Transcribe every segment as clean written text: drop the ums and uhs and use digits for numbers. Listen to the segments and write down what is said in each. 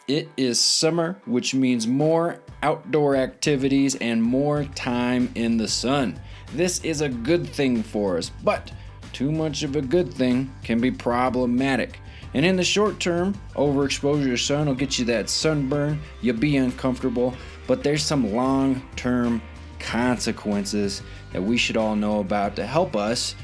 It is summer, which means more outdoor activities and more time in the sun. This is a good thing for us, but too much of a good thing can be problematic. And in the short term, overexposure to sun will get you that sunburn, you'll be uncomfortable, but there's some long-term consequences that we should all know about to help us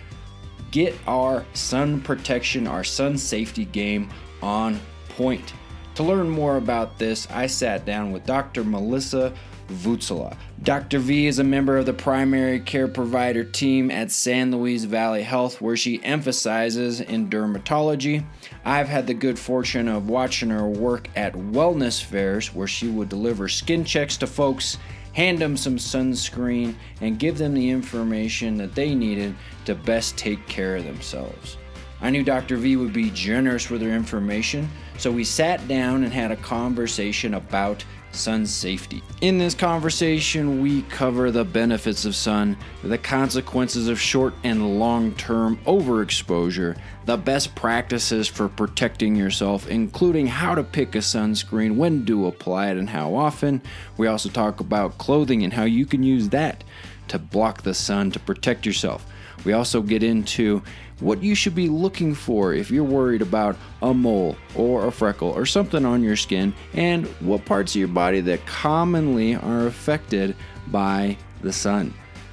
get our sun protection, our sun safety game on point. To learn more about this, I sat down with Dr. Melissa Voutsalath. Dr. V is a member of the primary care provider team at San Luis Valley Health, where she emphasizes in dermatology. I've had the good fortune of watching her work at wellness fairs, where she would deliver skin checks to folks, hand them some sunscreen, and give them the information that they needed to best take care of themselves. I knew Dr. V would be generous with her information, so we sat down and had a conversation about sun safety. In this conversation, we cover the benefits of sun, the consequences of short and long-term overexposure, the best practices for protecting yourself, including how to pick a sunscreen, when to apply it, and how often. We also talk about clothing and how you can use that to block the sun to protect yourself. We also get into what you should be looking for if you're worried about a mole or a freckle or something on your skin, and what parts of your body that commonly are affected by the sun.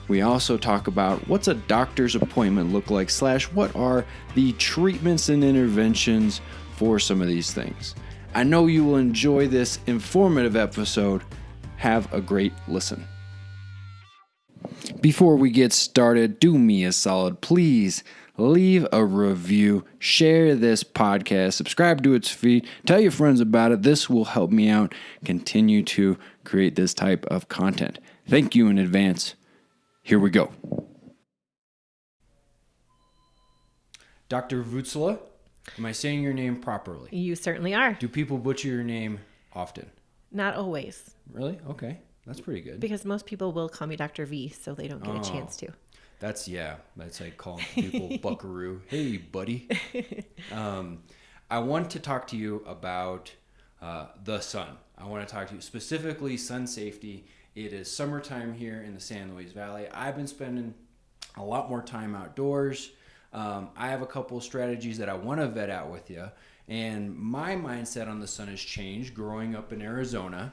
We also talk about what's a doctor's appointment look like / what are the treatments and interventions for some of these things. I know you will enjoy this informative episode. Have a great listen. Before we get started, do me a solid, please. Leave a review, share this podcast, subscribe to its feed, tell your friends about it. This will help me out continue to create this type of content. Thank you in advance. Here we go. Dr. Voutsalath, am I saying your name properly? You certainly are. Do people butcher your name often? Not always. Really? Okay. That's pretty good. Because most people will call me Dr. V, so they don't get a chance to. That's like calling people buckaroo. Hey, buddy. I want to talk to you about the sun. I want to talk to you specifically sun safety. It is summertime here in the San Luis Valley. I've been spending a lot more time outdoors. I have a couple strategies that I want to vet out with you. And my mindset on the sun has changed growing up in Arizona,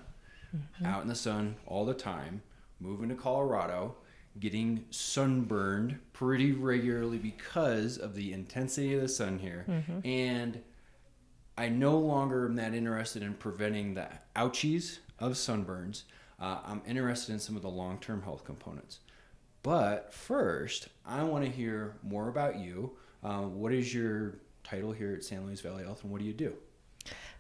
out in the sun all the time, moving to Colorado, getting sunburned pretty regularly because of the intensity of the sun here. And I no longer am that interested in preventing the ouchies of sunburns. I'm interested in some of the long-term health components. But first, I want to hear more about you. What is your title here at San Luis Valley Health, and what do you do?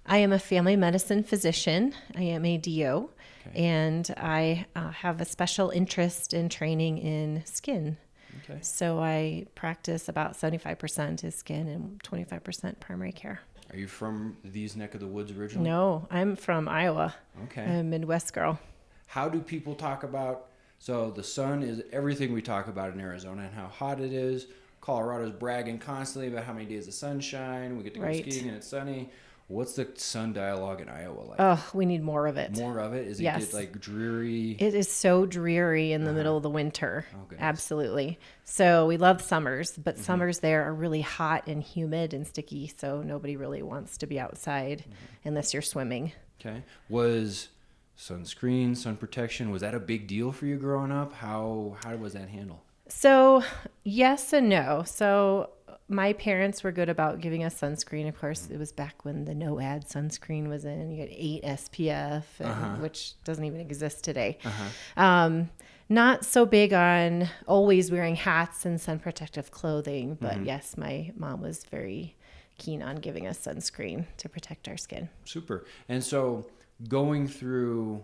I am a family medicine physician. I am a DO, and I have a special interest in training in skin. Okay. So I practice about 75% is skin and 25% primary care. Are you from these neck of the woods originally? No, I'm from Iowa. Okay. I'm a Midwest girl. How do people talk about, so the sun is everything we talk about in Arizona and how hot it is. Colorado's bragging constantly about how many days of sunshine. We get to go skiing and it's sunny. What's the sun dialogue in Iowa like? Oh, we need more of it. More of it? Is it yes. get like dreary? It is so dreary in the middle of the winter. Oh, absolutely. So we love summers, but summers there are really hot and humid and sticky. So nobody really wants to be outside unless you're swimming. Okay. Was sunscreen, sun protection, was that a big deal for you growing up? How was that handled? So yes and no. So my parents were good about giving us sunscreen. Of course, it was back when the no-ad sunscreen was in. You had 8 SPF, which doesn't even exist today. Not so big on always wearing hats and sun protective clothing, but yes, my mom was very keen on giving us sunscreen to protect our skin. Super. And so going through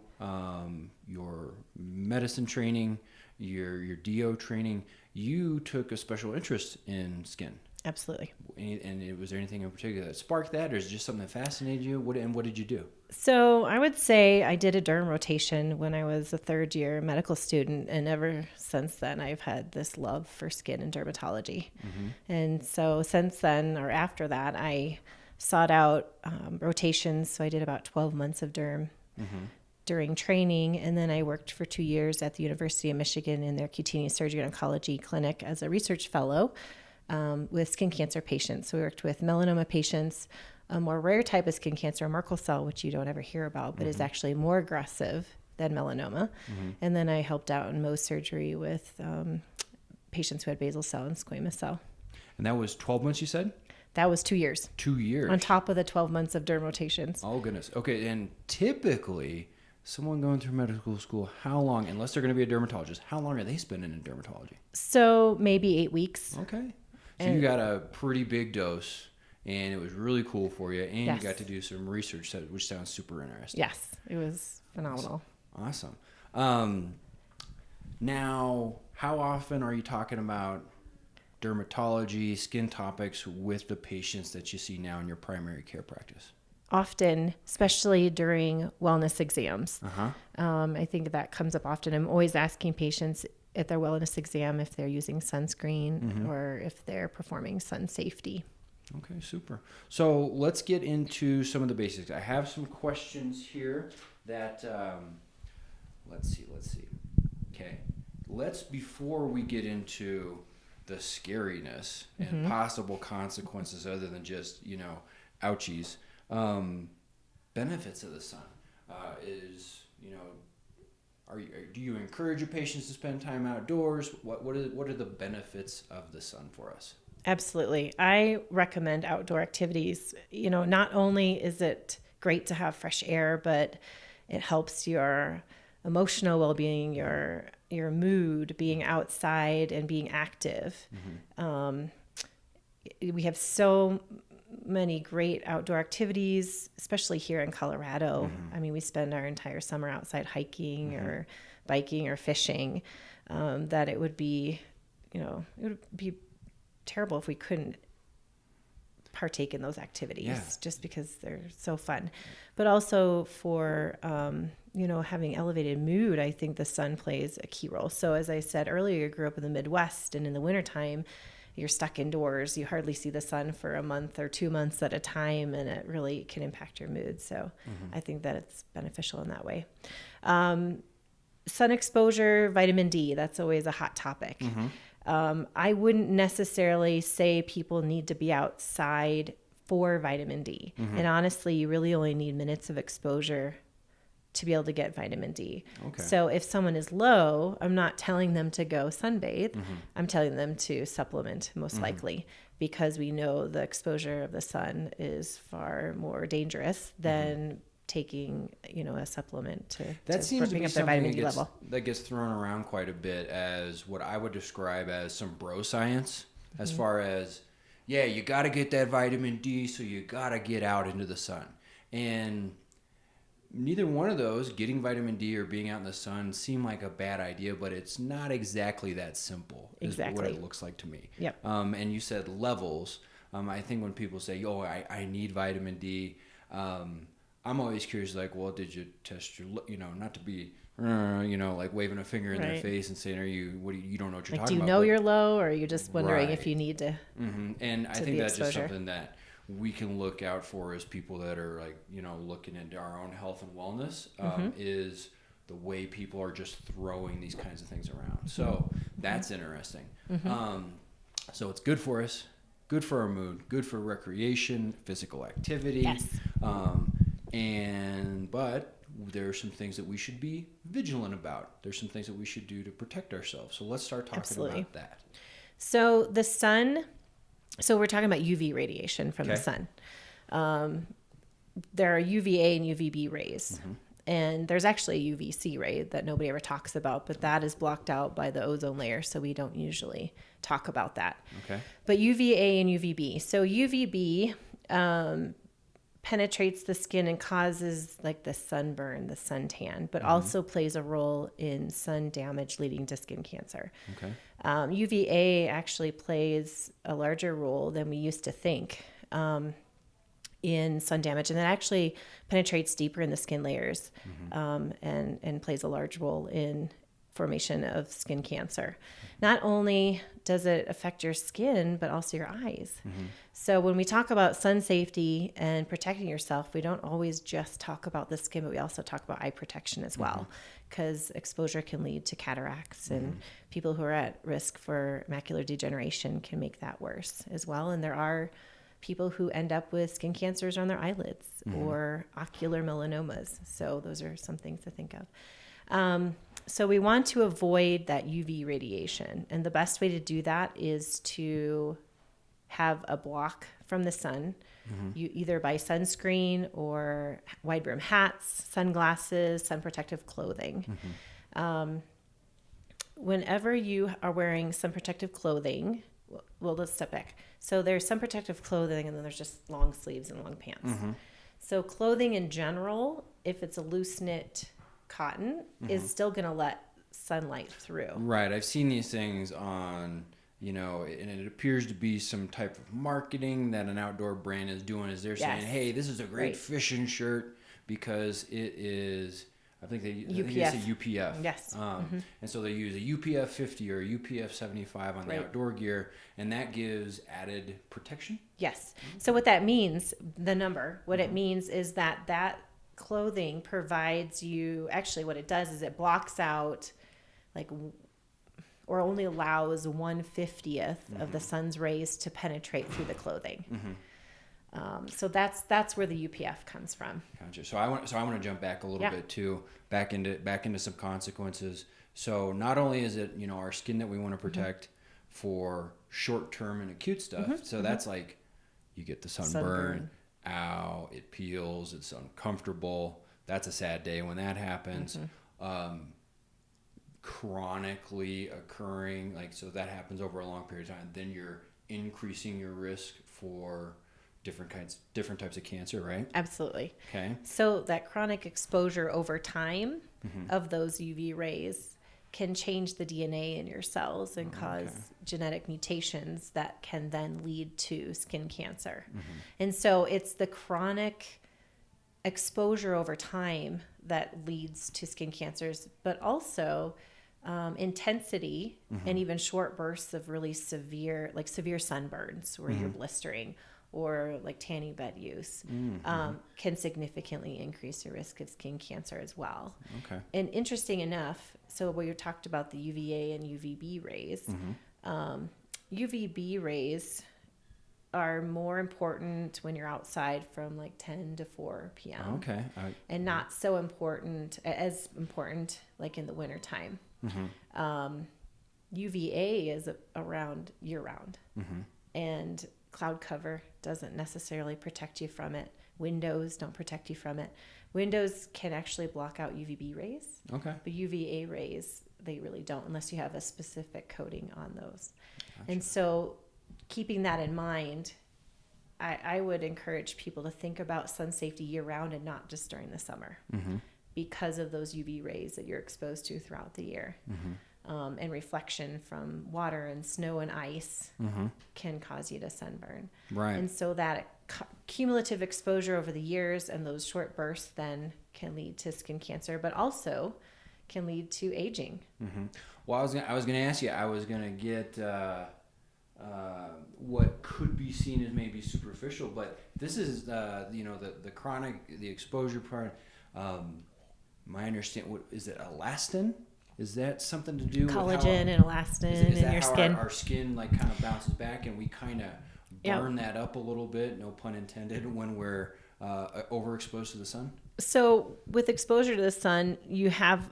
your medicine training, your DO training, you took a special interest in skin. Absolutely. And was there anything in particular that sparked that, or is it just something that fascinated you? What did you do? So I would say I did a derm rotation when I was a third year medical student, and ever since then I've had this love for skin and dermatology. And so since then, or after that, I sought out rotations. So I did about 12 months of derm during training. And then I worked for 2 years at the University of Michigan in their cutaneous surgery and oncology clinic as a research fellow with skin cancer patients. So we worked with melanoma patients, a more rare type of skin cancer, Merkel cell, which you don't ever hear about, but is actually more aggressive than melanoma. And then I helped out in Mohs surgery with patients who had basal cell and squamous cell. And that was 12 months, you said? That was 2 years. 2 years. On top of the 12 months of derm rotations. Oh, goodness. Okay, and typically, someone going through medical school, how long, unless they're going to be a dermatologist, how long are they spending in dermatology? So maybe 8 weeks. Okay. So you got a pretty big dose, and it was really cool for you, and you got to do some research, which sounds super interesting. Yes, it was phenomenal. Awesome. Now, how often are you talking about dermatology, skin topics with the patients that you see now in your primary care practice? Often, especially during wellness exams. I think that comes up often. I'm always asking patients at their wellness exam if they're using sunscreen or if they're performing sun safety. Okay, super. So let's get into some of the basics. I have some questions here that, let's see. Okay, before we get into the scariness and possible consequences other than just, ouchies, benefits of the sun is, do you encourage your patients to spend time outdoors? What are the benefits of the sun for us? Absolutely. I recommend outdoor activities. Not only is it great to have fresh air, but it helps your emotional well-being, your mood, being outside and being active. We have so many great outdoor activities, especially here in Colorado. I mean, we spend our entire summer outside hiking or biking or fishing, that it would be terrible if we couldn't partake in those activities just because they're so fun. But also for, having elevated mood, I think the sun plays a key role. So as I said earlier, I grew up in the Midwest, and in the wintertime, you're stuck indoors. You hardly see the sun for a month or 2 months at a time, and it really can impact your mood. So I think that it's beneficial in that way. Sun exposure, vitamin D, that's always a hot topic. I wouldn't necessarily say people need to be outside for vitamin D. And honestly, you really only need minutes of exposure to be able to get vitamin D. Okay. So if someone is low, I'm not telling them to go sunbathe. I'm telling them to supplement, most likely, because we know the exposure of the sun is far more dangerous than taking, a supplement to bring up their vitamin D level. That gets thrown around quite a bit as what I would describe as some bro science, as far as, you got to get that vitamin D, so you got to get out into the sun. And neither one of those, getting vitamin D or being out in the sun, seem like a bad idea, but it's not exactly that simple. Exactly. Is what it looks like to me. Yep. And you said levels. I think when people say, I need vitamin D, I'm always curious, like, well, did you test your, not to be, like waving a finger in their face and saying, you don't know what you're talking about. Do you know you're low, or are you just wondering if you need to? And I think that's just something that we can look out for as people that are like, looking into our own health and wellness, is the way people are just throwing these kinds of things around. So that's interesting. So it's good for us, good for our mood, good for recreation, physical activity. Yes. But there are some things that we should be vigilant about. There's some things that we should do to protect ourselves. So let's start talking about that. So the sun, we're talking about UV radiation from the sun. There are UVA and UVB rays. And there's actually a UVC ray that nobody ever talks about, but that is blocked out by the ozone layer, so we don't usually talk about that. Okay. But UVA and UVB. So UVB penetrates the skin and causes like the sunburn, the suntan, but also plays a role in sun damage leading to skin cancer. Okay. UVA actually plays a larger role than we used to think in sun damage, and that actually penetrates deeper in the skin layers and plays a large role in formation of skin cancer. Not only does it affect your skin, but also your eyes. So when we talk about sun safety and protecting yourself, we don't always just talk about the skin, but we also talk about eye protection as well, because exposure can lead to cataracts, and people who are at risk for macular degeneration can make that worse as well. And there are people who end up with skin cancers on their eyelids or ocular melanomas. So those are some things to think of. So we want to avoid that UV radiation. And the best way to do that is to have a block from the sun. You either buy sunscreen or wide brim hats, sunglasses, sun protective clothing. Whenever you are wearing sun protective clothing, well, let's step back. So there's sun protective clothing, and then there's just long sleeves and long pants. So clothing in general, if it's a loose knit cotton, is still going to let sunlight through. Right. I've seen these things on, and it appears to be some type of marketing that an outdoor brand is doing, is they're saying, hey, this is a great fishing shirt because it is, I think they say UPF. Yes. And so they use a UPF 50 or a UPF 75 on the outdoor gear, and that gives added protection? Yes. So what that means, what it means is that clothing provides you, actually what it does is it blocks out or only allows 1/50th of the sun's rays to penetrate through the clothing. So that's where the UPF comes from. Gotcha. So I want to jump back a little bit too, back into some consequences. So not only is it our skin that we want to protect for short term and acute stuff. So that's like you get the sunburn. Ow, it peels, it's uncomfortable. That's a sad day when that happens. Chronically occurring, so that happens over a long period of time, then you're increasing your risk for different types of cancer, right? Absolutely. Okay. So that chronic exposure over time of those UV rays can change the DNA in your cells and cause genetic mutations that can then lead to skin cancer. And so it's the chronic exposure over time that leads to skin cancers, but also intensity and even short bursts of really severe sunburns where you're blistering, or like tanning bed use, can significantly increase your risk of skin cancer as well. Okay. And interesting enough, so where you talked about the UVA and UVB rays, UVB rays are more important when you're outside from 10 to 4 p.m. Okay. And not so important, as important in the wintertime. UVA is around year-round. And cloud cover doesn't necessarily protect you from it. Windows don't protect you from it. Windows can actually block out UVB rays. Okay. But UVA rays, they really don't unless you have a specific coating on those. Gotcha. And so keeping that in mind, I would encourage people to think about sun safety year round and not just during the summer because of those UV rays that you're exposed to throughout the year. And reflection from water and snow and ice can cause you to sunburn. Right. And so that cumulative exposure over the years and those short bursts then can lead to skin cancer, but also can lead to aging. Well, I was gonna ask you. I was gonna get what could be seen as maybe superficial, but this is the chronic, the exposure part. My understanding, what is it, elastin? Is that something to do collagen with and elastin in your skin? Our skin kind of bounces back, and we kind of burn that up a little bit, no pun intended, when we're overexposed to the sun? So with exposure to the sun, you have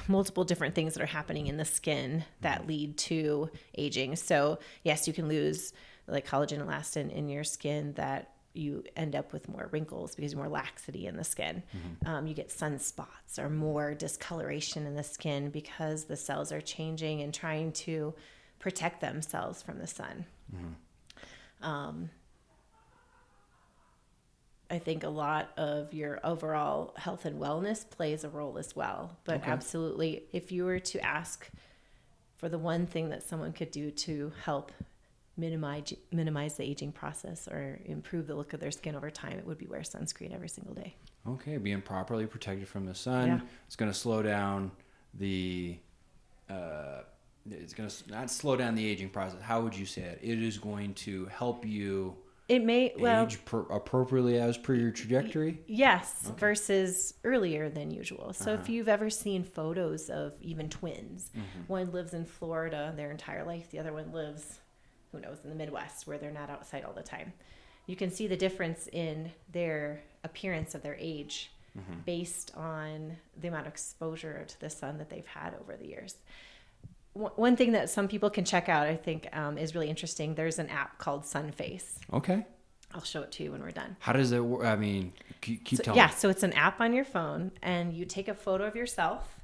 multiple different things that are happening in the skin that lead to aging. So yes, you can lose collagen and elastin in your skin, that you end up with more wrinkles because more laxity in the skin. You get sunspots or more discoloration in the skin because the cells are changing and trying to protect themselves from the sun. I think a lot of your overall health and wellness plays a role as well. But absolutely, if you were to ask for the one thing that someone could do to help minimize the aging process or improve the look of their skin over time, it would be wear sunscreen every single day. Okay, being properly protected from the sun. Yeah. It's going to slow down the it's going to not slow down the aging process. How would you say it? It is going to help you It may age appropriately as per your trajectory? Yes, versus earlier than usual. So if you've ever seen photos of even twins, one lives in Florida their entire life, the other one lives, who knows, in the Midwest where they're not outside all the time. You can see the difference in their appearance of their age based on the amount of exposure to the sun that they've had over the years. One thing that some people can check out, I think, is really interesting. There's an app called Sunface. Okay. I'll show it to you when we're done. How does it work? I mean, keep telling Yeah, me. so it's an app on your phone, and you take a photo of yourself,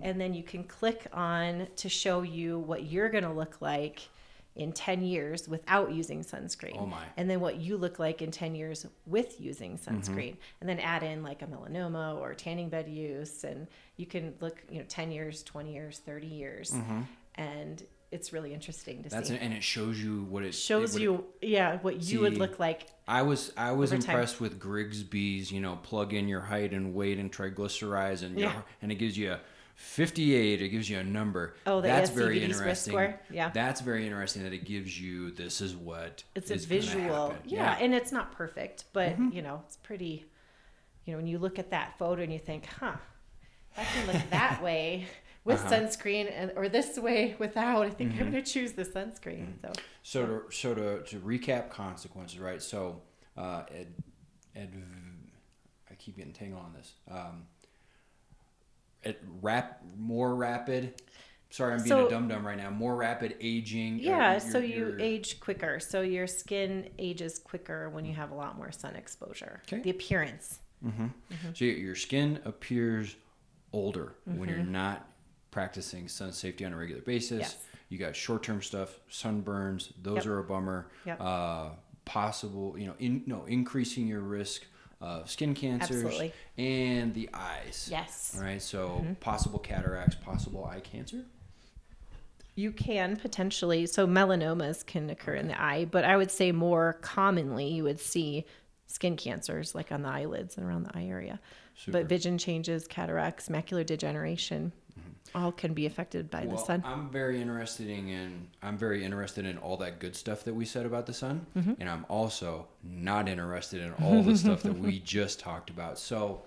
and then you can click on to show you what you're going to look like in 10 years without using sunscreen. Oh my. And then what you look like in 10 years with using sunscreen. And then add in like a melanoma or tanning bed use, and you can look, 10 years, 20 years, 30 years. And it's really interesting to see. And it shows you what it shows what you, what you would look like. I was impressed time. with Grigsby's, plug in your height and weight and triglycerides and it gives you a 58. It gives you a number. Oh, that's ABCDEs very risk interesting. score? Yeah. That's very interesting that it gives you, this is what It's is a visual. happen. Yeah, and it's not perfect, but it's pretty, when you look at that photo and you think, I can look that way with sunscreen or this way without, I think I'm going to choose the sunscreen. So to recap consequences, right? So I keep getting tangled on this. More rapid. Sorry, I'm being a dum-dum right now. More rapid aging. Yeah, you age quicker. So your skin ages quicker when you have a lot more sun exposure. Okay. The appearance. So your skin appears older when you're not practicing sun safety on a regular basis. Yes. You got short-term stuff, sunburns. Those are a bummer. Yep. Possible, increasing your risk of skin cancers. Absolutely. And the eyes. Yes. All right. So possible cataracts, possible eye cancer. You can potentially, so melanomas can occur in the eye, but I would say more commonly you would see skin cancers like on the eyelids and around the eye area. Super. But vision changes, cataracts, macular degeneration, all can be affected by the sun. I'm very interested in all that good stuff that we said about the sun, and I'm also not interested in all the stuff that we just talked about. So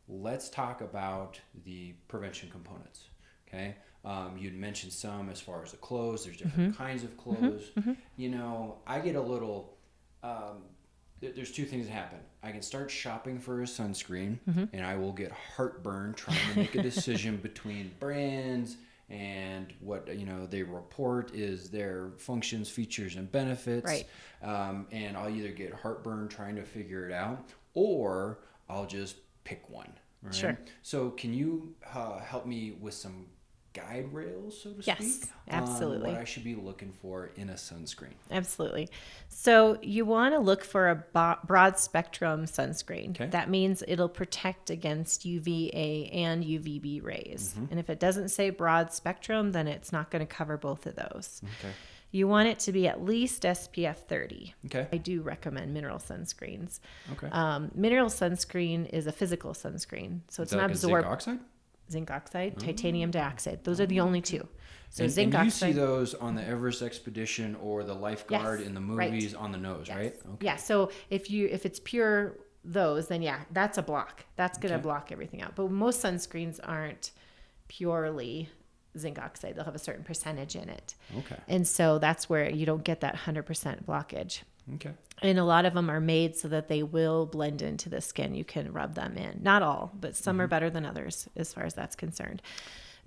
let's talk about the prevention components. Okay. You'd mentioned some as far as the clothes. There's different kinds of clothes. I get a little. There's two things that happen. I can start shopping for a sunscreen, and I will get heartburn trying to make a decision between brands and what they report is their functions, features, and benefits. Right. And I'll either get heartburn trying to figure it out, or I'll just pick one. Right? Sure. So can you help me with some guide rails, so to Yes, speak, absolutely. on what I should be looking for in a sunscreen? Absolutely. So you want to look for a broad spectrum sunscreen. Okay. That means it'll protect against UVA and UVB rays. And if it doesn't say broad spectrum, then it's not going to cover both of those. Okay. You want it to be at least SPF 30. Okay. I do recommend mineral sunscreens. Okay. Mineral sunscreen is a physical sunscreen. So it's Is that not like a absorbed. zinc oxide? Zinc oxide, titanium dioxide. Those are the only two. So zinc and you oxide. see those on the Everest expedition or the lifeguard Yes, in the right. movies on the nose, Yes. right? Okay. Yeah. So if it's pure those, then that's a block. That's going to block everything out. But most sunscreens aren't purely zinc oxide. They'll have a certain percentage in it. Okay. And so that's where you don't get that 100% blockage. Okay. And a lot of them are made so that they will blend into the skin. You can rub them in. Not all, but some are better than others as far as that's concerned.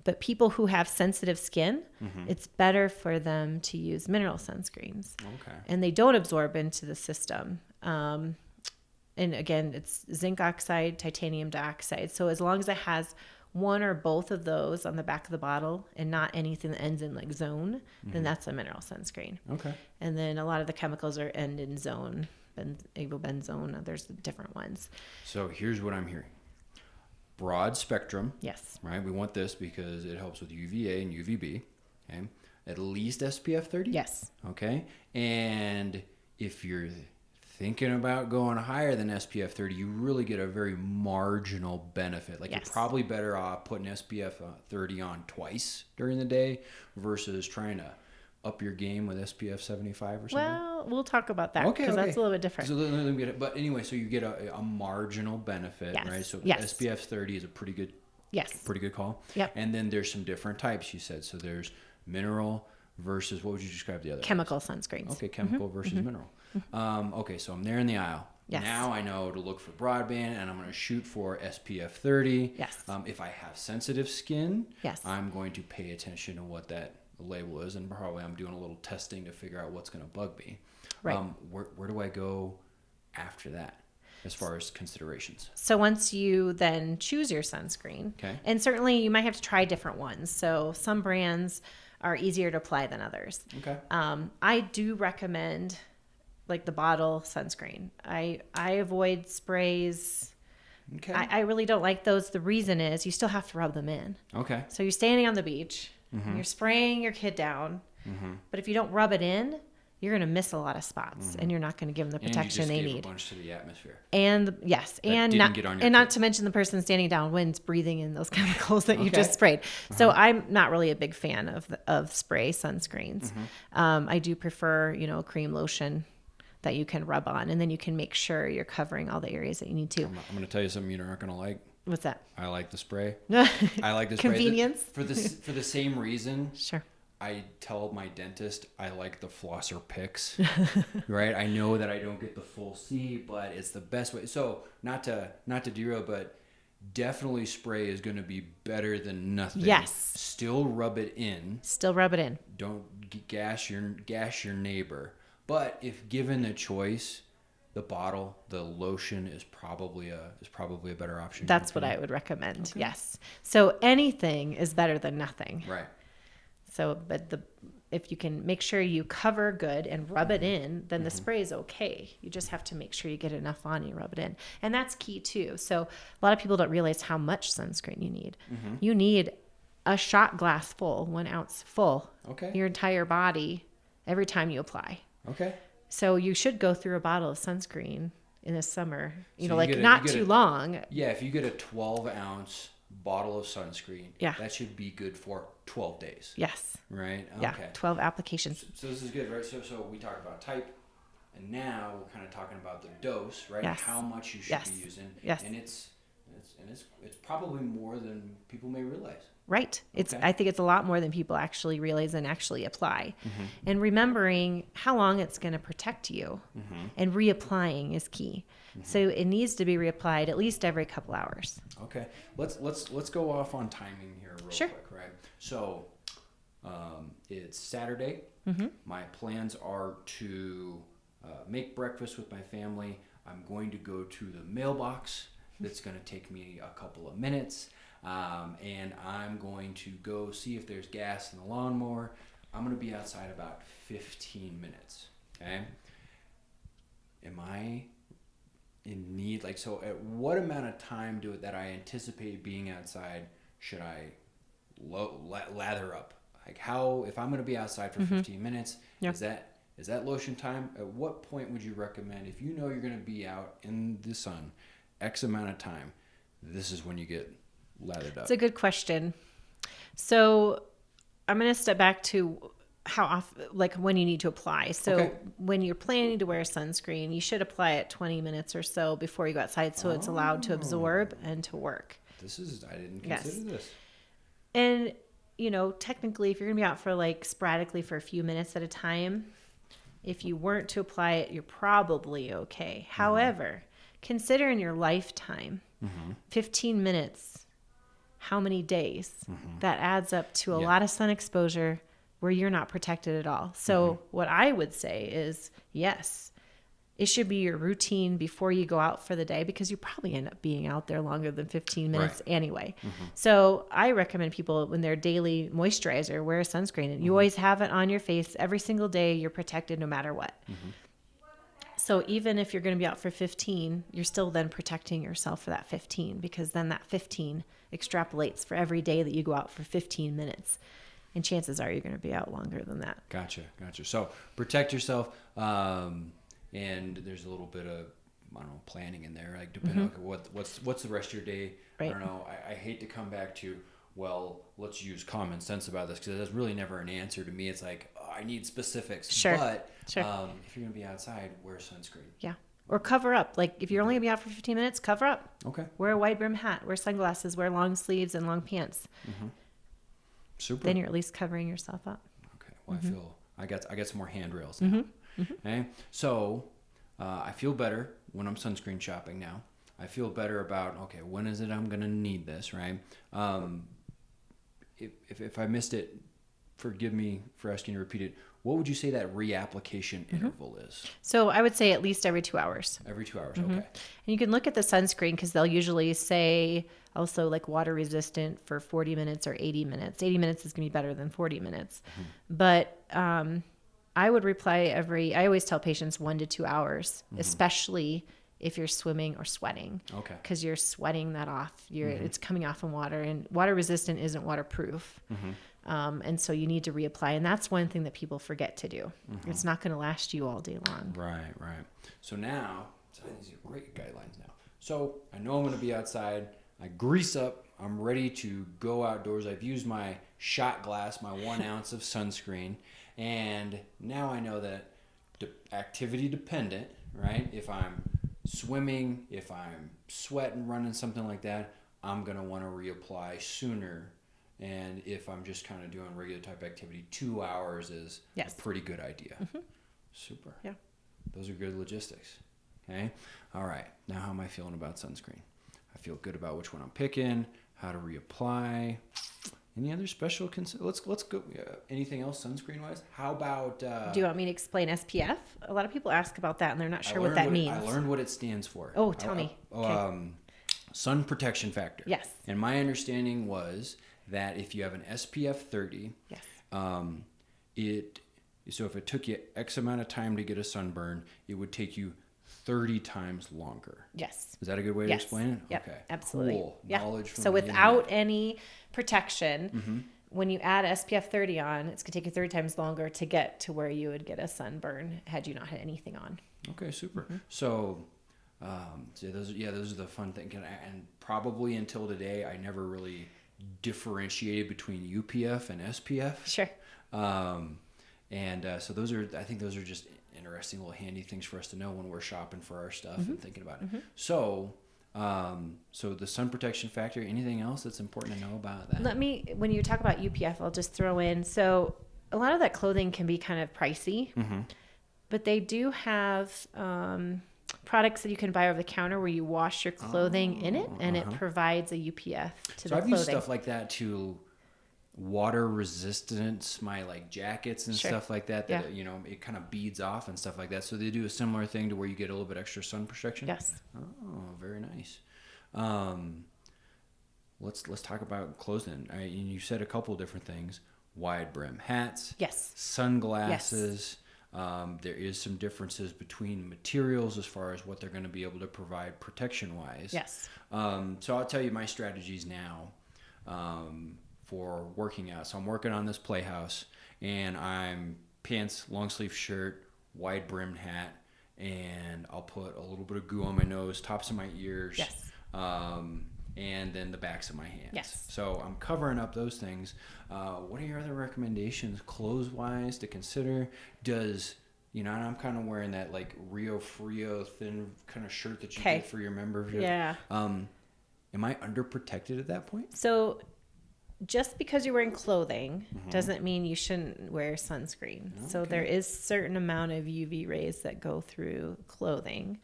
But people who have sensitive skin, it's better for them to use mineral sunscreens. Okay. And they don't absorb into the system. And again, it's zinc oxide, titanium dioxide. So as long as it has one or both of those on the back of the bottle and not anything that ends in like zone, then that's a mineral sunscreen. Okay. And then a lot of the chemicals end in zone, avobenzone. There's different ones. So here's what I'm hearing. Broad spectrum. Yes. Right? We want this because it helps with UVA and UVB. Okay. At least SPF 30? Yes. Okay. And if you're thinking about going higher than SPF 30, you really get a very marginal benefit. Like, Yes. you're probably better off putting SPF 30 on twice during the day versus trying to up your game with SPF 75 or something. Well, we'll talk about that because that's a little bit different. So let me get it. But anyway, so you get a marginal benefit, Yes. right? So Yes. SPF 30 is a pretty good call. Yep. And then there's some different types, you said. So there's mineral versus, what would you describe the other? Chemical sunscreens. Okay, chemical versus mineral. Okay, so I'm there in the aisle. Yes. Now I know to look for broadband, and I'm going to shoot for SPF 30. Yes. If I have sensitive skin, Yes. I'm going to pay attention to what that label is, and probably I'm doing a little testing to figure out what's going to bug me. Right. Where do I go after that as far as considerations? So once you then choose your sunscreen, Okay. and certainly you might have to try different ones. So some brands are easier to apply than others. Okay. I do recommend like the bottle sunscreen. I avoid sprays. Okay. I really don't like those. The reason is you still have to rub them in. Okay. So you're standing on the beach, and you're spraying your kid down, but if you don't rub it in, you're going to miss a lot of spots, and you're not going to give them the protection they And you just need. gave a bunch to the atmosphere. And yes, and didn't not get on your and not kid. to mention the person standing down wind's breathing in those chemicals that you just sprayed. So I'm not really a big fan of spray sunscreens. I do prefer, cream lotion that you can rub on, and then you can make sure you're covering all the areas that you need to. I'm going to tell you something you're not going to like. What's that? I like the spray. I like the spray. Convenience? For the same reason. Sure. I tell my dentist I like the flosser picks, right? I know that I don't get the full C, but it's the best way. So not to derail, but definitely spray is going to be better than nothing. Yes. Still rub it in. Still rub it in. Don't gash your neighbor. But if given the choice, the bottle, the lotion is probably a better option. That's what I would recommend. Okay. Yes. So anything is better than nothing. Right. So, but if you can make sure you cover good and rub it in, then the spray is okay. You just have to make sure you get enough on and you rub it in. And that's key too. So a lot of people don't realize how much sunscreen you need. You need a shot glass full, 1 ounce full. Okay. Your entire body every time you apply. Okay. So you should go through a bottle of sunscreen in the summer, So not too long. Yeah. If you get a 12-ounce bottle of sunscreen, that should be good for 12 days. Yes. Right? Yeah, Okay. 12 applications. So this is good, right? So we talked about type, and now we're kind of talking about the dose, right? Yes. How much you should be using. Yes. And it's probably more than people may realize. Right. Okay. I think it's a lot more than people actually realize and actually apply. And remembering how long it's going to protect you and reapplying is key. So it needs to be reapplied at least every couple hours. Okay. Let's go off on timing here real quick, right? So it's Saturday. My plans are to make breakfast with my family. I'm going to go to the mailbox. That's going to take me a couple of minutes. And I'm going to go see if there's gas in the lawnmower. I'm going to be outside about 15 minutes. Okay. Am I in need? So at what amount of time that I anticipate being outside should I lather up? If I'm going to be outside for 15 minutes, is that lotion time? At what point would you recommend, if you know you're going to be out in the sun X amount of time, this is when you get lathered up? It's a good question. So I'm going to step back to how often, when you need to apply. So when you're planning to wear sunscreen, you should apply it 20 minutes or so before you go outside, so it's allowed to absorb and to work. I didn't consider this. And technically, if you're gonna be out for sporadically for a few minutes at a time, if you weren't to apply it, you're probably okay. However, consider in your lifetime, 15 minutes, how many days? That adds up to a lot of sun exposure where you're not protected at all. So what I would say is, yes, it should be your routine before you go out for the day, because you probably end up being out there longer than 15 minutes anyway. So I recommend people, when their daily moisturizer, wear a sunscreen. And you always have it on your face every single day. You're protected no matter what. So even if you're going to be out for 15, you're still then protecting yourself for that 15, because then that 15 extrapolates for every day that you go out for 15 minutes. And chances are you're going to be out longer than that. Gotcha. So protect yourself. And and there's a little bit of, I don't know, planning in there, like depending on what's the rest of your day. Right. I don't know. I hate to come back to, well, let's use common sense about this, because there's really never an answer to me. It's like, oh, I need specifics. Sure. But Sure. If you're gonna be outside, wear sunscreen. Yeah. Or cover up. Like if you're only gonna be out for 15 minutes, cover up. Okay. Wear a wide brim hat. Wear sunglasses. Wear long sleeves and long pants. Super. Then you're at least covering yourself up. Okay. Well, I feel I got some more handrails now. Okay. So I feel better when I'm sunscreen shopping now. I feel better about, okay, when is it I'm gonna need this, right? If I missed it, forgive me for asking you to repeat it. What would you say that reapplication interval is? So I would say at least every 2 hours. Every 2 hours. Okay. And you can look at the sunscreen because they'll usually say also like water resistant for 40 minutes or 80 minutes. 80 minutes is going to be better than 40 minutes. But I would reply I always tell patients 1 to 2 hours, especially if you're swimming or sweating. Okay. Because you're sweating that off. It's coming off in water, and water resistant isn't waterproof. And so you need to reapply. And that's one thing that people forget to do. It's not going to last you all day long. Right. So now, these are great guidelines now. So I know I'm going to be outside. I grease up. I'm ready to go outdoors. I've used my shot glass, my 1 ounce of sunscreen. And now I know that activity dependent, right? If I'm swimming, if I'm sweating, running, something like that, I'm going to want to reapply sooner. And if I'm just kind of doing regular type activity, 2 hours is a pretty good idea. Super. Yeah. Those are good logistics. Okay. All right. Now, how am I feeling about sunscreen? I feel good about which one I'm picking, how to reapply. Any other special let's go. Anything else sunscreen wise? How about? Do you want me to explain SPF? A lot of people ask about that and they're not sure what that means. I learned what it stands for. Oh, tell me. Okay. Sun protection factor. Yes. And my understanding was that if you have an SPF 30, yes. So if it took you X amount of time to get a sunburn, it would take you 30 times longer. Yes. Is that a good way to explain it? Yep, Okay. absolutely. Cool. Yeah. Knowledge from so the without internet. any protection, when you add SPF 30 on, it's going to take you 30 times longer to get to where you would get a sunburn had you not had anything on. Okay, super. So, those are the fun things. And probably until today, I never really differentiated between UPF and SPF. Sure. So I think those are just interesting little handy things for us to know when we're shopping for our stuff and thinking about it. So the sun protection factor, anything else that's important to know about that? When you talk about UPF, I'll just throw in, so a lot of that clothing can be kind of pricey, but they do have products that you can buy over the counter where you wash your clothing in it, and it provides a UPF to the clothing. So I've used stuff like that to water resistance, my like jackets and stuff like that, it kind of beads off and stuff like that. So they do a similar thing to where you get a little bit extra sun protection. Yes. Oh, very nice. Let's talk about clothes then. You said a couple of different things: wide brim hats, yes, sunglasses. Yes. There is some differences between materials as far as what they're going to be able to provide protection wise. Yes. So I'll tell you my strategies now. For working out. So I'm working on this playhouse, and I'm pants, long sleeve shirt, wide brimmed hat, and I'll put a little bit of goo on my nose, tops of my ears, yes, and then the backs of my hands. Yes. So I'm covering up those things. What are your other recommendations clothes wise to consider? And I'm kind of wearing that like Rio Frio thin kind of shirt that you get for your membership. Yeah. Am I underprotected at that point? So just because you're wearing clothing doesn't mean you shouldn't wear sunscreen. Okay. So there is certain amount of UV rays that go through clothing.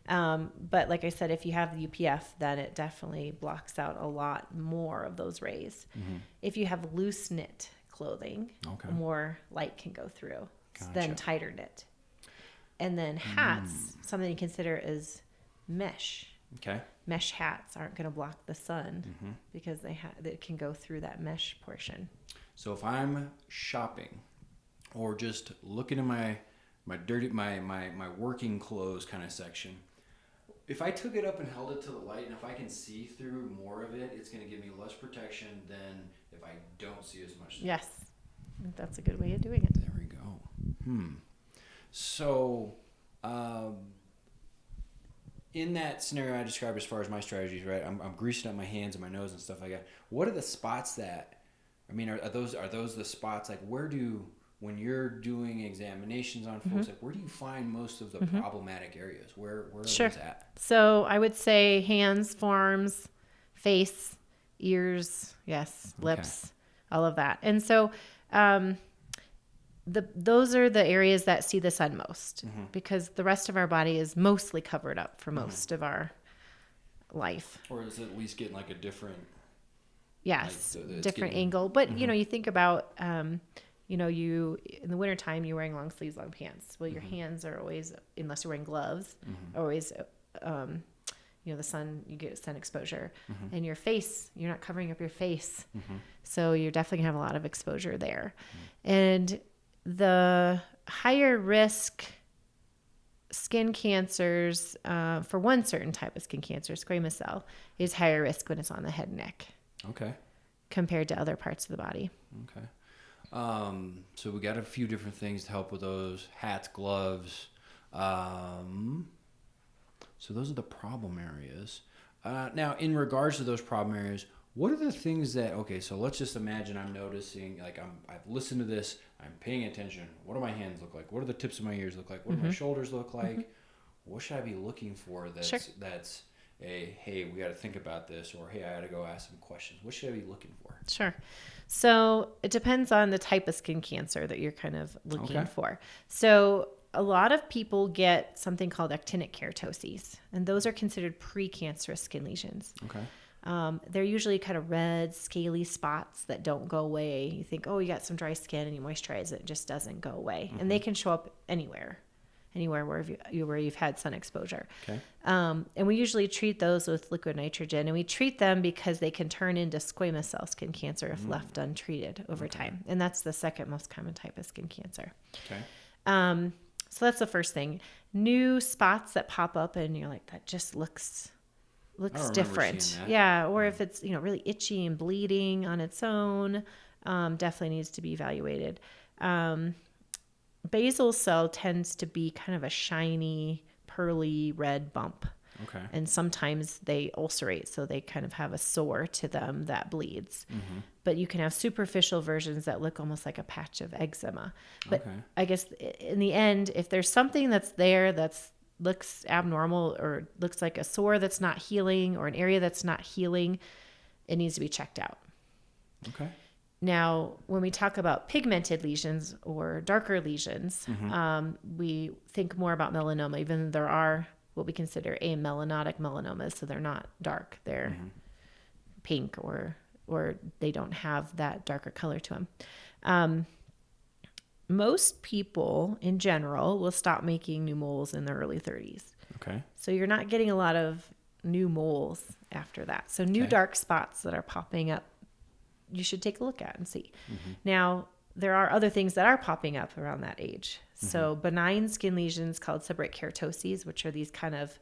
But like I said, if you have the UPF, then it definitely blocks out a lot more of those rays. If you have loose knit clothing, more light can go through than tighter knit. And then hats, something to consider is mesh. Okay. Mesh hats aren't going to block the sun because it can go through that mesh portion. So if I'm shopping or just looking at my working clothes kind of section, if I took it up and held it to the light, and if I can see through more of it, it's going to give me less protection than if I don't see as much. Yes, that's a good way of doing it. There we go. So In that scenario I described as far as my strategies, right? I'm greasing up my hands and my nose and stuff like that. What are the spots that, I mean, are those the spots, like when you're doing examinations on folks, like where do you find most of the problematic areas? Where are those at? So I would say hands, forearms, face, ears, yes, lips, all of that. And so those are the areas that see the sun most because the rest of our body is mostly covered up for most of our life. Or is it at least getting like a different... Yes, different angle. But, you think about, you in the wintertime, you're wearing long sleeves, long pants. Well, your hands are always, unless you're wearing gloves, always, the sun, you get sun exposure. And your face, you're not covering up your face. So you're definitely going to have a lot of exposure there. And the higher risk skin cancers, for one certain type of skin cancer, squamous cell, is higher risk when it's on the head and neck. Okay. Compared to other parts of the body. Okay. So we got a few different things to help with those: hats, gloves. So those are the problem areas. Now, in regards to those problem areas, what are the things that, okay, so let's just imagine I'm noticing, like I've listened to this, I'm paying attention. What do my hands look like? What do the tips of my ears look like? What do my shoulders look like? What should I be looking for that's hey, we got to think about this, or hey, I got to go ask some questions? What should I be looking for? Sure. So it depends on the type of skin cancer that you're kind of looking for. So a lot of people get something called actinic keratoses, and those are considered precancerous skin lesions. Okay. They're usually kind of red, scaly spots that don't go away. You think, oh, you got some dry skin and you moisturize it, it just doesn't go away. And they can show up anywhere where you've had sun exposure. Okay. And we usually treat those with liquid nitrogen, and we treat them because they can turn into squamous cell skin cancer if left untreated over time. And that's the second most common type of skin cancer. Okay. So that's the first thing. New spots that pop up and you're like, that just looks different. Yeah. Or if it's, really itchy and bleeding on its own, definitely needs to be evaluated. Basal cell tends to be kind of a shiny, pearly red bump. Okay. And sometimes they ulcerate, so they kind of have a sore to them that bleeds. But you can have superficial versions that look almost like a patch of eczema. But I guess in the end, if there's something that's there that's looks abnormal or looks like a sore that's not healing or an area that's not healing, it needs to be checked out. Okay. Now, when we talk about pigmented lesions or darker lesions, we think more about melanoma, even though there are what we consider amelanotic melanomas, so they're not dark. They're pink or they don't have that darker color to them. Most people in general will stop making new moles in their early 30s. Okay. So you're not getting a lot of new moles after that. So new dark spots that are popping up, you should take a look at and see. Now, there are other things that are popping up around that age. So benign skin lesions called seborrheic keratoses, which are these kind of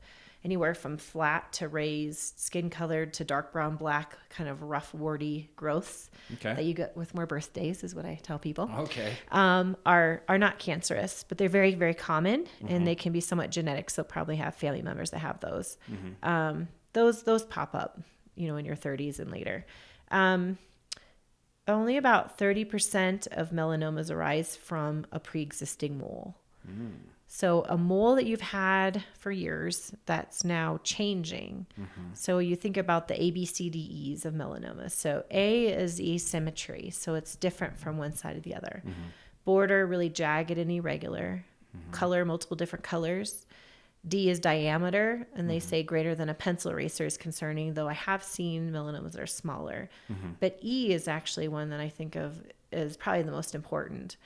anywhere from flat to raised, skin colored to dark brown, black, kind of rough, warty growths that you get with more birthdays, is what I tell people. Okay. Are not cancerous, but they're very, very common, and they can be somewhat genetic. So probably have family members that have those. Those pop up, in your 30s and later. Only about 30% of melanomas arise from a pre-existing mole. So a mole that you've had for years that's now changing. So you think about the ABCDEs of melanoma. So A is asymmetry. So it's different from one side to the other. Border, really jagged and irregular. Color, multiple different colors. D is diameter, and they say greater than a pencil eraser is concerning, though I have seen melanomas that are smaller. But E is actually one that I think of as probably the most important.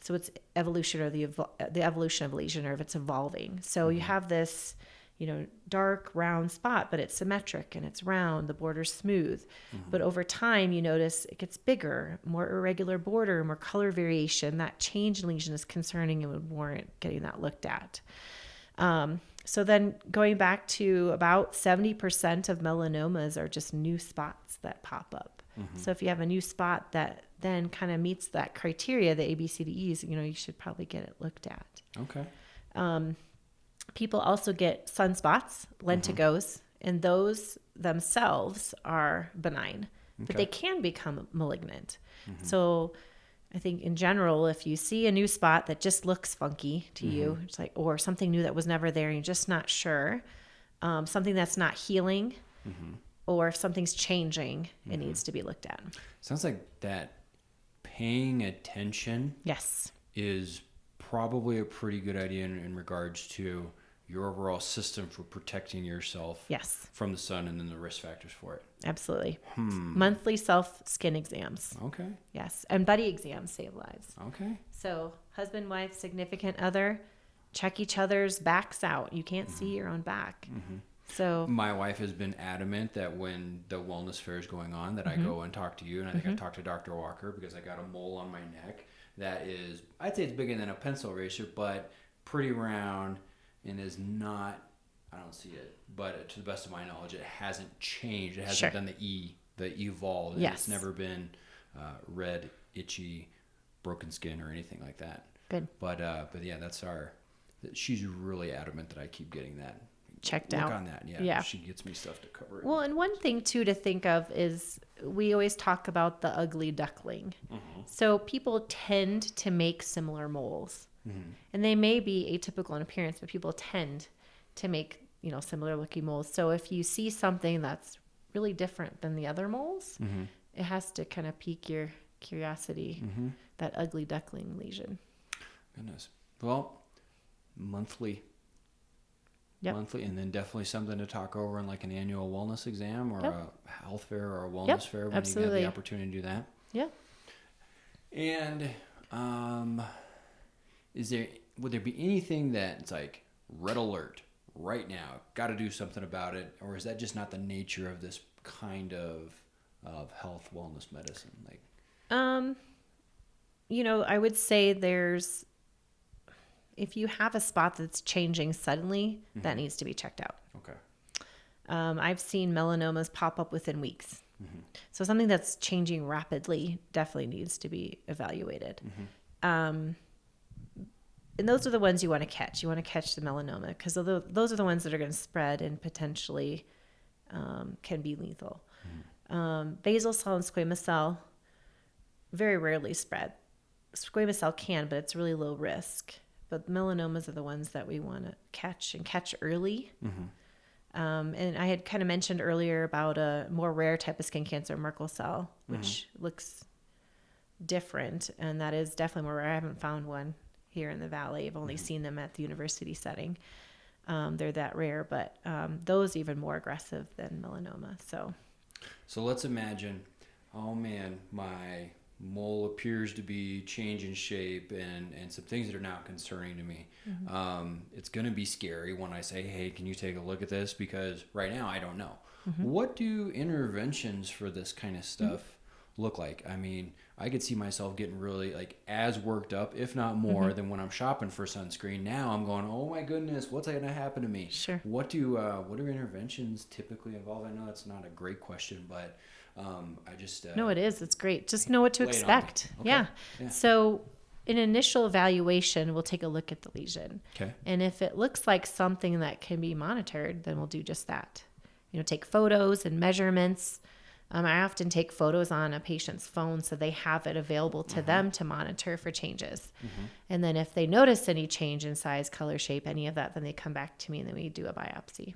So it's evolution, or the evolution of a lesion, or if it's evolving. So you have this, dark round spot, but it's symmetric and it's round, the border's smooth. But over time, you notice it gets bigger, more irregular border, more color variation. That change in lesion is concerning and would warrant getting that looked at. So then going back to about 70% of melanomas are just new spots that pop up. So if you have a new spot that then kind of meets that criteria, the ABCDEs, you should probably get it looked at. Okay. People also get sunspots, lentigos, and those themselves are benign, but they can become malignant. So I think in general, if you see a new spot that just looks funky to you, it's like, or something new that was never there and you're just not sure, something that's not healing, or if something's changing, it needs to be looked at. Sounds like that paying attention Yes. is probably a pretty good idea in regards to your overall system for protecting yourself Yes. from the sun and then the risk factors for it. Absolutely. Monthly self skin exams. Okay. Yes. And buddy exams save lives. Okay. So husband, wife, significant other, check each other's backs out. You can't see your own back. So my wife has been adamant that when the wellness fair is going on, that I go and talk to you. And I think I talked to Dr. Walker because I got a mole on my neck that is, I'd say it's bigger than a pencil eraser, but pretty round and is not, I don't see it, but to the best of my knowledge, it hasn't changed. It hasn't done the evolved. Yes. It's never been red, itchy, broken skin or anything like that. good. But yeah, she's really adamant that I keep getting that Checked look out. on that. Yeah, Yeah. she gets me stuff to cover it. Well, and one thing too to think of is we always talk about the ugly duckling. So people tend to make similar moles. And they may be atypical in appearance, but people tend to make, similar looking moles. So if you see something that's really different than the other moles, it has to kind of pique your curiosity, that ugly duckling lesion. Goodness. Well, monthly, and then definitely something to talk over in like an annual wellness exam or a health fair or a wellness fair when you have the opportunity to do that. Yeah. And would there be anything that's like red alert right now, got to do something about it, or is that just not the nature of this kind of health wellness medicine? Like, I would say if you have a spot that's changing suddenly, that needs to be checked out. okay. I've seen melanomas pop up within weeks. So something that's changing rapidly definitely needs to be evaluated. And those are the ones you want to catch. You want to catch the melanoma because those are the ones that are going to spread and potentially can be lethal. Basal cell and squamous cell very rarely spread. Squamous cell can, but it's really low risk. But melanomas are the ones that we want to catch and catch early. And I had kind of mentioned earlier about a more rare type of skin cancer, Merkel cell, which looks different. And that is definitely more rare. I haven't found one here in the Valley. I've only seen them at the university setting. They're that rare, but those even more aggressive than melanoma. So let's imagine, oh man, my mole appears to be changing shape and some things that are now concerning to me. It's going to be scary when I say, hey, can you take a look at this? Because right now I don't know. What do interventions for this kind of stuff look like? I mean, I could see myself getting really as worked up, if not more, than when I'm shopping for sunscreen. Now I'm going, oh my goodness, what's going to happen to me? Sure. What do interventions typically involve? I know that's not a great question, but I just no, it is. It's great. Just know what to expect. Okay. Yeah. So an initial evaluation, we'll take a look at the lesion. Okay. And if it looks like something that can be monitored, then we'll do just that. Take photos and measurements. I often take photos on a patient's phone so they have it available to them to monitor for changes. And then if they notice any change in size, color, shape, any of that, then they come back to me and then we do a biopsy.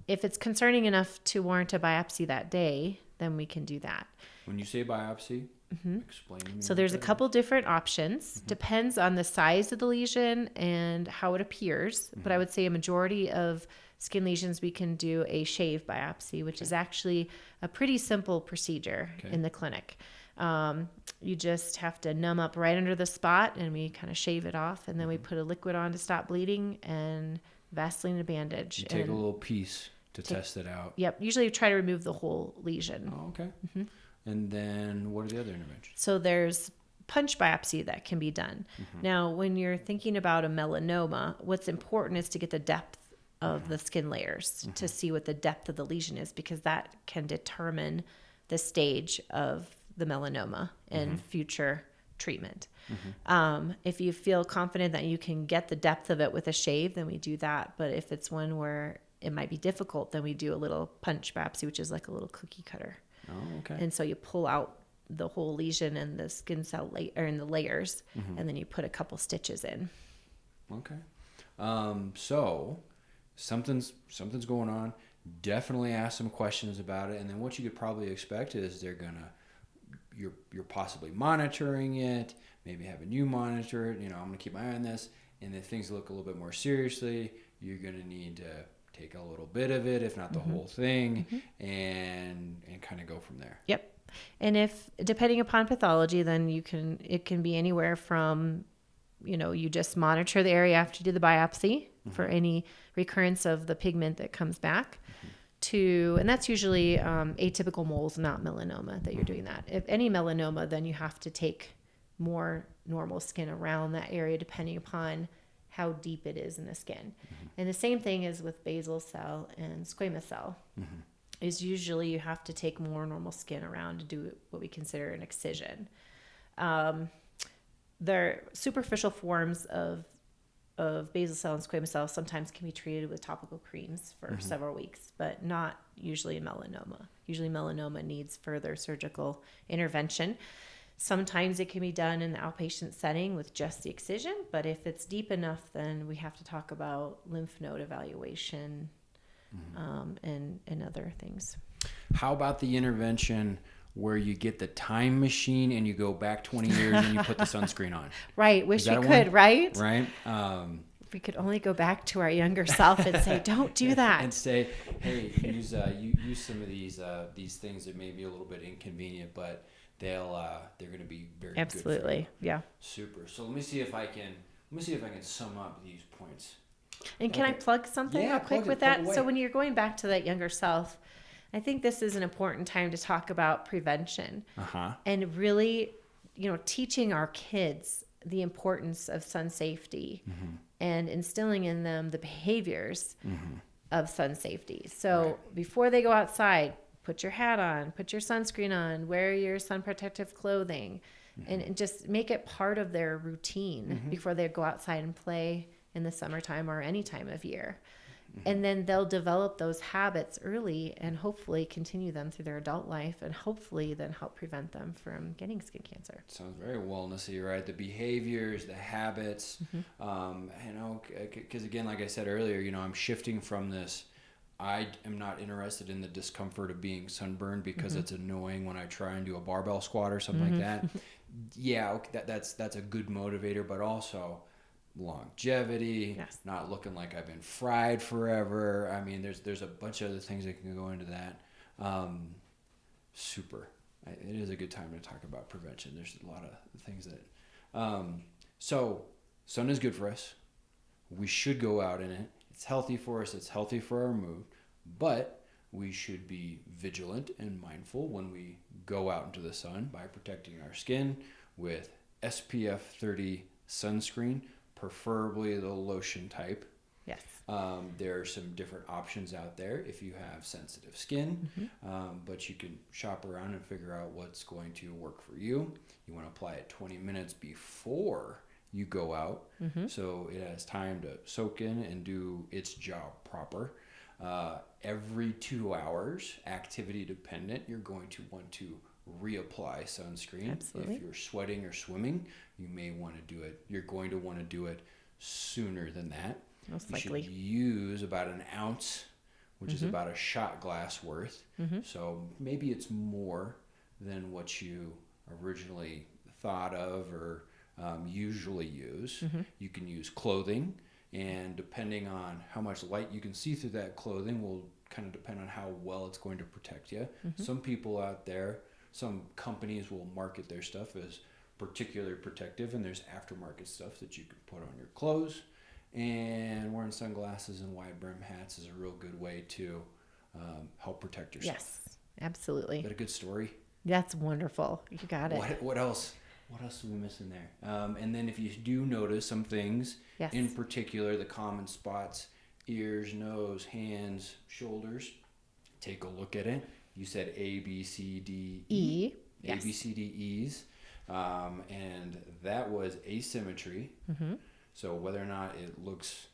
If it's concerning enough to warrant a biopsy that day, then we can do that. When you say biopsy, explain to me. So there's a couple different options. Depends on the size of the lesion and how it appears. But I would say a majority of skin lesions, we can do a shave biopsy, which is actually a pretty simple procedure in the clinic. You just have to numb up right under the spot and we kind of shave it off. And then we put a liquid on to stop bleeding and Vaseline and bandage. You take a little piece to test it out. Yep. Usually try to remove the whole lesion. Oh, okay. And then what are the other interventions? So there's punch biopsy that can be done. Now, when you're thinking about a melanoma, what's important is to get the depth of the skin layers to see what the depth of the lesion is, because that can determine the stage of the melanoma and future treatment. If you feel confident that you can get the depth of it with a shave, then we do that. But if it's one where it might be difficult, then we do a little punch biopsy, which is like a little cookie cutter. Oh, okay. And so you pull out the whole lesion and the skin cell or in the layers, and then you put a couple stitches in. Okay. So something's going on. Definitely ask some questions about it, and then what you could probably expect is you're possibly monitoring it, maybe having you monitor it. I'm gonna keep my eye on this, and if things look a little bit more seriously, you're gonna need to take a little bit of it, if not the whole thing, and kind of go from there. Yep. And if depending upon pathology, then it can be anywhere from, you just monitor the area after you do the biopsy for any recurrence of the pigment that comes back and that's usually atypical moles, not melanoma that you're doing that. If any melanoma, then you have to take more normal skin around that area depending upon how deep it is in the skin. And the same thing is with basal cell and squamous cell. Is usually you have to take more normal skin around to do what we consider an excision. Their superficial forms of basal cell and squamous cell sometimes can be treated with topical creams for several weeks, but not usually melanoma. Usually melanoma needs further surgical intervention. Sometimes it can be done in the outpatient setting with just the excision, but if it's deep enough, then we have to talk about lymph node evaluation and other things. How about the intervention where you get the time machine and you go back 20 years and you put the sunscreen on? Right. Wish we could, right? Right. If we could only go back to our younger self and say, don't do that. And say, hey, use some of these things that may be a little bit inconvenient, but they're going to be very Absolutely. good for you. Yeah. Super. So let me see if I can sum up these points. And can I plug something real quick with that? So when you're going back to that younger self, I think this is an important time to talk about prevention and really, teaching our kids the importance of sun safety and instilling in them the behaviors of sun safety. So before they go outside, put your hat on, put your sunscreen on, wear your sun protective clothing, and just make it part of their routine before they go outside and play in the summertime or any time of year. And then they'll develop those habits early and hopefully continue them through their adult life and hopefully then help prevent them from getting skin cancer. Sounds very wellnessy, right? The behaviors, the habits, because again, like I said earlier, I'm shifting from this. I am not interested in the discomfort of being sunburned because it's annoying when I try and do a barbell squat or something like that. Yeah, okay, that's a good motivator, but also longevity, not looking like I've been fried forever. I mean, there's a bunch of other things that can go into that. Super. It is a good time to talk about prevention. There's a lot of things that... So, sun is good for us. We should go out in it. It's healthy for us. It's healthy for our mood. But we should be vigilant and mindful when we go out into the sun by protecting our skin with SPF 30 sunscreen, preferably the lotion type. Yes. There are some different options out there if you have sensitive skin, but you can shop around and figure out what's going to work for you. You want to apply it 20 minutes before you go out, so it has time to soak in and do its job proper. Every 2 hours, activity dependent, you're going to want to reapply sunscreen. Absolutely. If you're sweating or swimming, you may want to do it. You're going to want to do it sooner than that. Most you likely. should use about an ounce, which is about a shot glass worth. So maybe it's more than what you originally thought of or usually use. You can use clothing, and depending on how much light you can see through that clothing will kind of depend on how well it's going to protect you. Some people out there, some companies will market their stuff as particularly protective, and there's aftermarket stuff that you can put on your clothes. And wearing sunglasses and wide brim hats is a real good way to help protect yourself. Yes, absolutely. Is that a good story? That's wonderful. You got it. What else? What else are we missing there? And then if you do notice some things, in particular, the common spots, ears, nose, hands, shoulders, take a look at it. You said ABCDE. Yes. ABCDEs. And that was asymmetry. So whether or not it looks,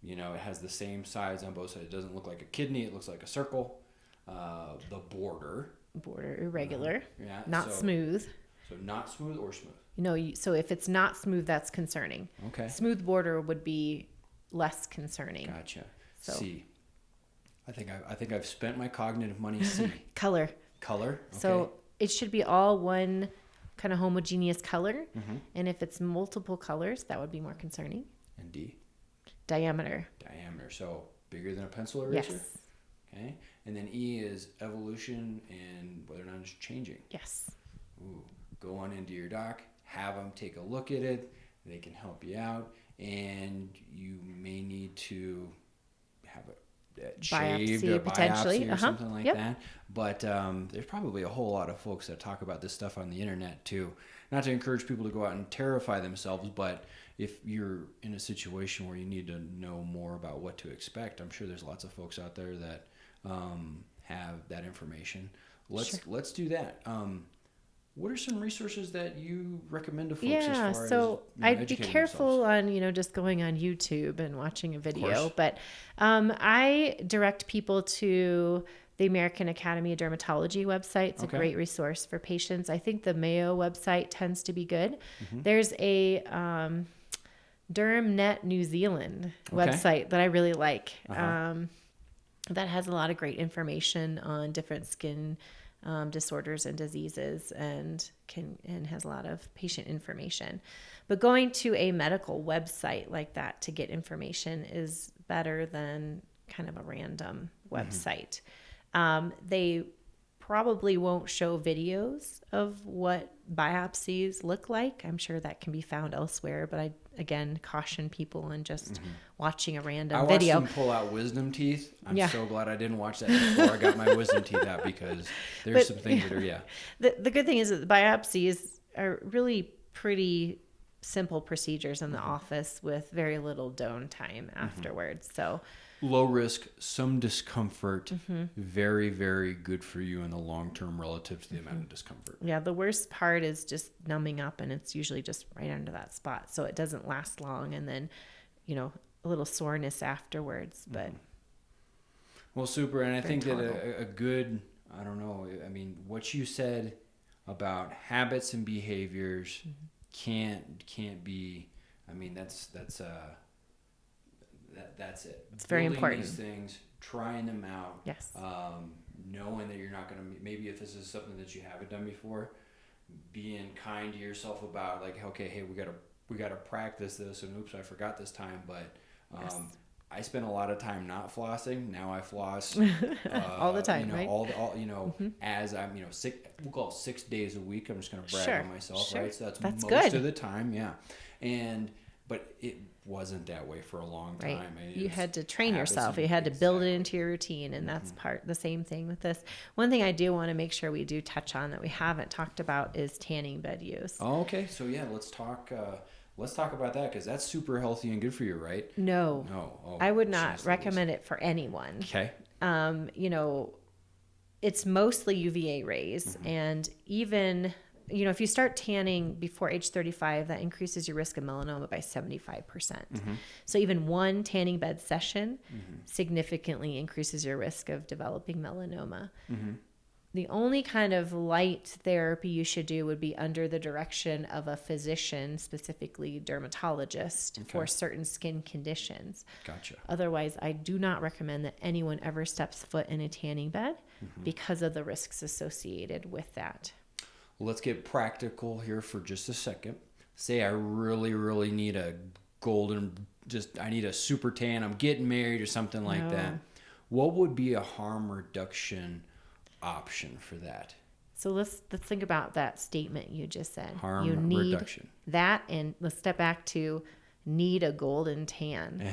it has the same size on both sides. It doesn't look like a kidney. It looks like a circle. The border irregular. Not smooth. So not smooth or smooth. So if it's not smooth, that's concerning. Okay. Smooth border would be less concerning. Gotcha. So. C. I think I've spent my cognitive money. C. Color. Okay. So it should be all one kind of homogeneous color. And if it's multiple colors, that would be more concerning. And D. Diameter. So bigger than a pencil eraser? Yes. Okay. And then E is evolution and whether or not it's changing. Yes. Ooh. Go on into your doc, have them take a look at it. They can help you out. And you may need to have it shaved or potentially. biopsy or something like that. But there's probably a whole lot of folks that talk about this stuff on the internet too. Not to encourage people to go out and terrify themselves, but if you're in a situation where you need to know more about what to expect, I'm sure there's lots of folks out there that have that information. Let's do that. What are some resources that you recommend to folks as far as I'd be careful on, just going on YouTube and watching a video, but I direct people to the American Academy of Dermatology website. It's a great resource for patients. I think the Mayo website tends to be good. There's a DermNet New Zealand website that I really like. That has a lot of great information on different skin disorders and diseases and has a lot of patient information. But going to a medical website like that to get information is better than kind of a random website. They probably won't show videos of what biopsies look like. I'm sure that can be found elsewhere, but I, again, caution people on just watching a random video. I watched them pull out wisdom teeth. I'm so glad I didn't watch that before I got my wisdom teeth out, because there's some things that are, The good thing is that the biopsies are really pretty simple procedures in the office with very little downtime afterwards. So low risk, some discomfort, very, very good for you in the long term relative to the amount of discomfort. Yeah, the worst part is just numbing up, and it's usually just right under that spot. So it doesn't last long, and then, a little soreness afterwards. But well, super. And I think that a good, I don't know, I mean, what you said about habits and behaviors can't be, I mean, that's it. It's very important. These things, trying them out. Yes. Knowing that you're not going to, maybe if this is something that you haven't done before, being kind to yourself about like, okay, hey, we gotta practice this, and oops, I forgot this time. But I spent a lot of time not flossing. Now I floss all the time, right? As I'm, we'll call it 6 days a week. I'm just going to brag on myself, right? So that's most good. of the time, but it wasn't that way for a long time. Right. You had to train yourself. You had to build it into your routine, and that's the same thing with this. One thing I do want to make sure we do touch on that we haven't talked about is tanning bed use. Oh, okay. So let's talk about that, because that's super healthy and good for you, right? No. Oh, I would not recommend it for anyone. Okay. It's mostly UVA rays, and even if you start tanning before age 35, that increases your risk of melanoma by 75%. So even one tanning bed session significantly increases your risk of developing melanoma. The only kind of light therapy you should do would be under the direction of a physician, specifically dermatologist, for certain skin conditions. Gotcha. Otherwise, I do not recommend that anyone ever steps foot in a tanning bed because of the risks associated with that. Let's get practical here for just a second. Say I really, really need a I need a super tan. I'm getting married or something like that. What would be a harm reduction option for that? So let's think about that statement you just said. Harm reduction. That, and let's step back to need a golden tan.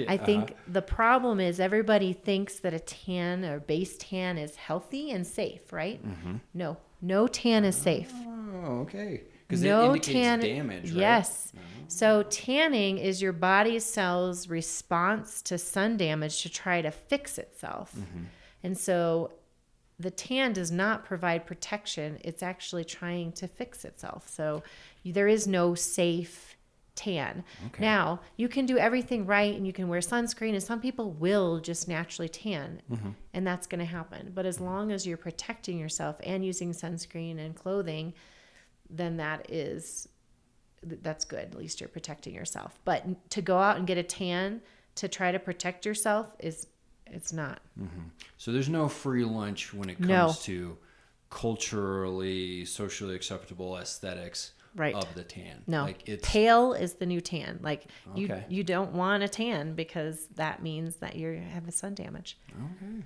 I think the problem is everybody thinks that a tan or base tan is healthy and safe, right? No tan is safe. Oh, okay. Because it indicates damage, right? Yes. So tanning is your body's cells' response to sun damage to try to fix itself. And so the tan does not provide protection. It's actually trying to fix itself. So there is no safe tan. Okay. Now, you can do everything right and you can wear sunscreen, and some people will just naturally tan, and that's going to happen. But as long as you're protecting yourself and using sunscreen and clothing, then that's good. At least you're protecting yourself. But to go out and get a tan to try to protect yourself it's not. So there's no free lunch when it comes to culturally, socially acceptable aesthetics of the tan. No, like it's pale is the new tan. Like you don't want a tan because that means that you have a sun damage. Okay.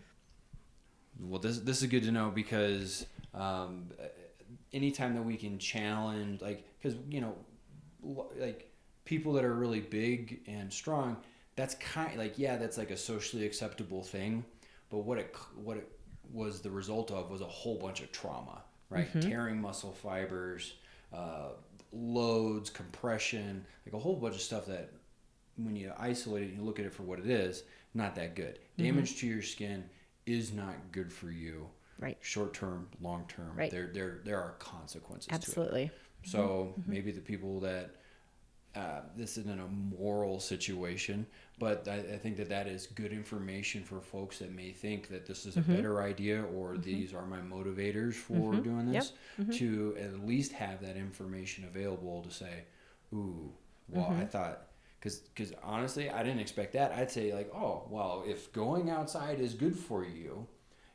Well, this is good to know, because anytime that we can challenge, because like people that are really big and strong, that's that's like a socially acceptable thing, but what it was the result of was a whole bunch of trauma, right? Tearing muscle fibers, loads, compression, like a whole bunch of stuff that when you isolate it and you look at it for what it is, not that good. Damage to your skin is not good for you. Right. Short term, long term. Right. There are consequences Absolutely. to it. So maybe the people that this isn't a moral situation, but I think that is good information for folks that may think that this is a better idea, or these are my motivators for doing this, to at least have that information available to say, ooh, well, I thought, because honestly, I didn't expect that. I'd say like, oh, well, if going outside is good for you,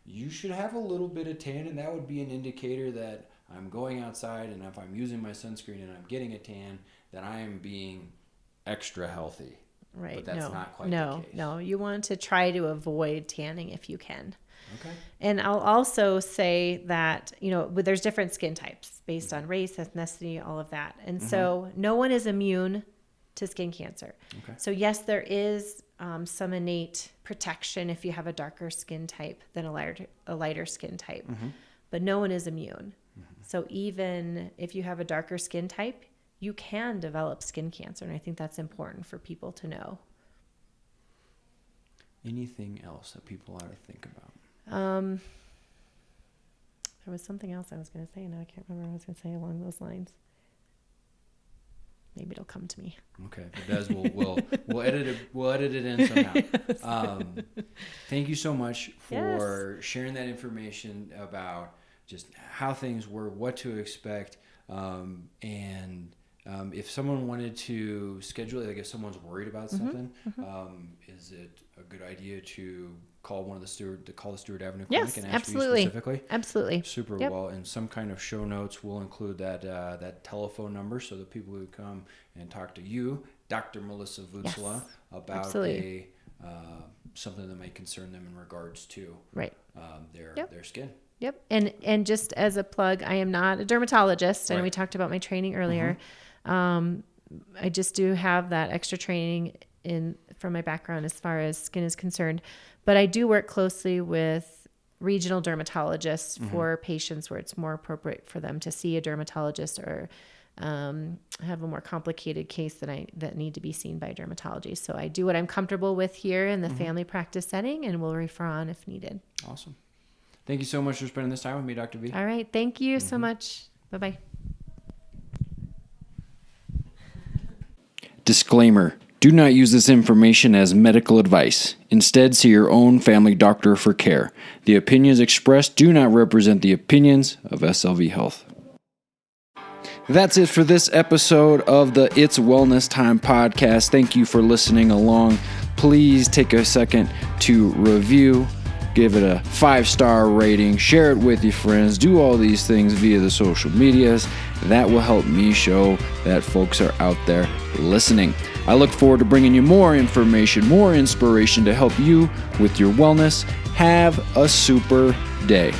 you should have a little bit of tan, and that would be an indicator that I'm going outside, and if I'm using my sunscreen and I'm getting a tan, that I am being extra healthy. Right. But that's not quite the case. No, you want to try to avoid tanning if you can. Okay. And I'll also say that, there's different skin types based on race, ethnicity, all of that. And so no one is immune to skin cancer. Okay. So yes, there is some innate protection if you have a darker skin type than a lighter skin type, but no one is immune. So even if you have a darker skin type, you can develop skin cancer, and I think that's important for people to know. Anything else that people ought to think about? There was something else I was going to say, and I can't remember what I was going to say along those lines. Maybe it'll come to me. Okay, if it does, we'll edit it. We'll edit it in somehow. Thank you so much for sharing that information about just how things work, what to expect, and if someone wanted to schedule it, like if someone's worried about something, is it a good idea to call the Stewart Avenue Clinic and ask you specifically? Absolutely. Super. Well, in some kind of show notes, we'll include that telephone number so that people who come and talk to you, Dr. Melissa Voutsalath, about something that might concern them in regards to their skin. Yep. And just as a plug, I am not a dermatologist. I know we talked about my training earlier. I just do have that extra training from my background as far as skin is concerned, but I do work closely with regional dermatologists for patients where it's more appropriate for them to see a dermatologist, or have a more complicated case that need to be seen by dermatology. So I do what I'm comfortable with here in the family practice setting, and will refer on if needed. Awesome. Thank you so much for spending this time with me, Dr. V. All right. Thank you so much. Bye-bye. Disclaimer. Do not use this information as medical advice. Instead, see your own family doctor for care. The opinions expressed do not represent the opinions of SLV Health. That's it for this episode of the It's Wellness Time podcast. Thank you for listening along. Please take a second to review, give it a 5-star rating, share it with your friends, do all these things via the social medias. That will help me show that folks are out there listening. I look forward to bringing you more information, more inspiration to help you with your wellness. Have a super day.